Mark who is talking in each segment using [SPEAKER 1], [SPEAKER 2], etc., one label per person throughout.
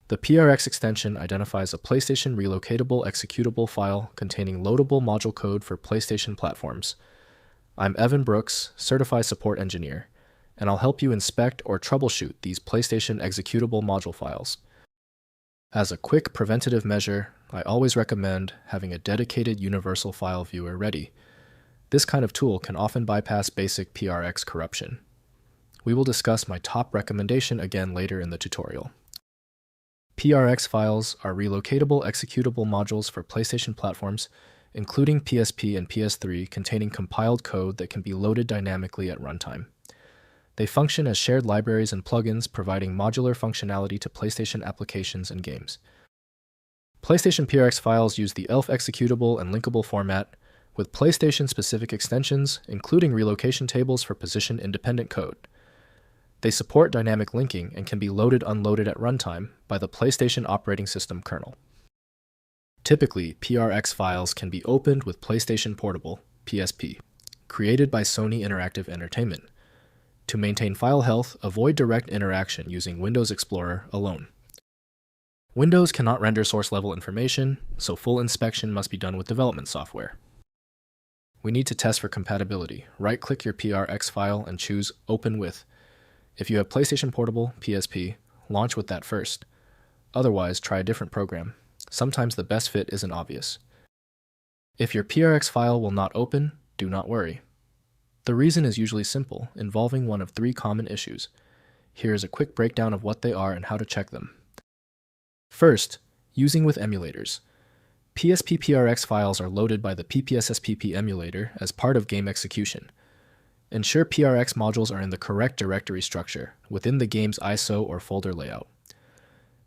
[SPEAKER 1] The PRX extension identifies a PlayStation Relocatable executable file containing loadable module code for PlayStation platforms. I'm Evan Brooks, Certified Support Engineer, and I'll help you inspect or troubleshoot these PlayStation executable module files. As a quick preventative measure, I always recommend having a dedicated universal file viewer ready. This kind of tool can often bypass basic PRX corruption. We will discuss my top recommendation again later in the tutorial. PRX files are relocatable executable modules for PlayStation platforms, including PSP and PS3, containing compiled code that can be loaded dynamically at runtime. They function as shared libraries and plugins, providing modular functionality to PlayStation applications and games. PlayStation PRX files use the ELF executable and linkable format, with PlayStation-specific extensions, including relocation tables for position-independent code. They support dynamic linking and can be loaded/unloaded at runtime by the PlayStation operating system kernel. Typically, PRX files can be opened with PlayStation Portable, PSP, created by Sony Interactive Entertainment. To maintain file health, avoid direct interaction using Windows Explorer alone. Windows cannot render source-level information, so full inspection must be done with development software. We need to test for compatibility. Right-click your PRX file and choose Open With. If you have PlayStation Portable, PSP, launch with that first. Otherwise, try a different program. Sometimes the best fit isn't obvious. If your PRX file will not open, do not worry. The reason is usually simple, involving one of three common issues. Here is a quick breakdown of what they are and how to check them. First, using with emulators. PSP PRX files are loaded by the PPSSPP emulator as part of game execution. Ensure PRX modules are in the correct directory structure within the game's ISO or folder layout.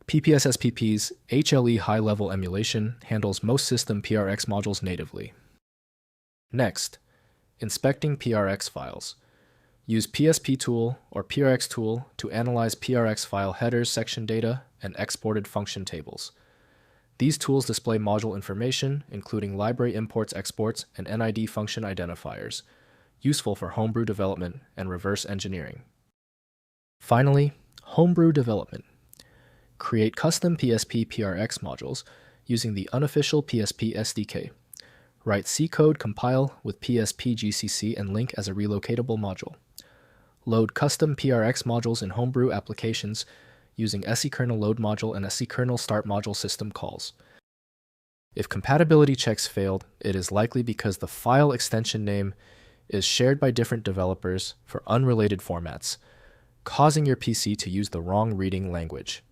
[SPEAKER 1] PPSSPP's HLE high-level emulation handles most system PRX modules natively. Next, inspecting PRX files. Use PSP tool or PRX tool to analyze PRX file headers, section data, and exported function tables. These tools display module information, including library imports, exports, and NID function identifiers, useful for Homebrew Development and reverse engineering. Finally, Homebrew Development. Create custom PSP PRX modules using the unofficial PSP SDK. Write C code, compile with PSP GCC, and link as a relocatable module. Load custom PRX modules in Homebrew applications using SEKernel load module and SEKernel start module system calls. If compatibility checks failed, it is likely because the file extension name is shared by different developers for unrelated formats, causing your PC to use the wrong reading language.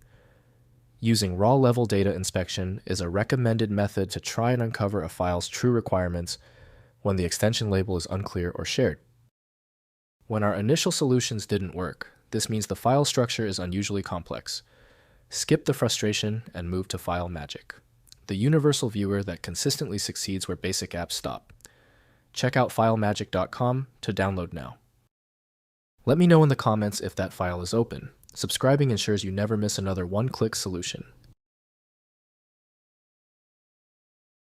[SPEAKER 1] Using raw-level data inspection is a recommended method to try and uncover a file's true requirements when the extension label is unclear or shared. When our initial solutions didn't work, this means the file structure is unusually complex. Skip the frustration and move to File Magic, the universal viewer that consistently succeeds where basic apps stop. Check out FileMagic.com to download now. Let me know in the comments if that file is open. Subscribing ensures you never miss another one-click solution.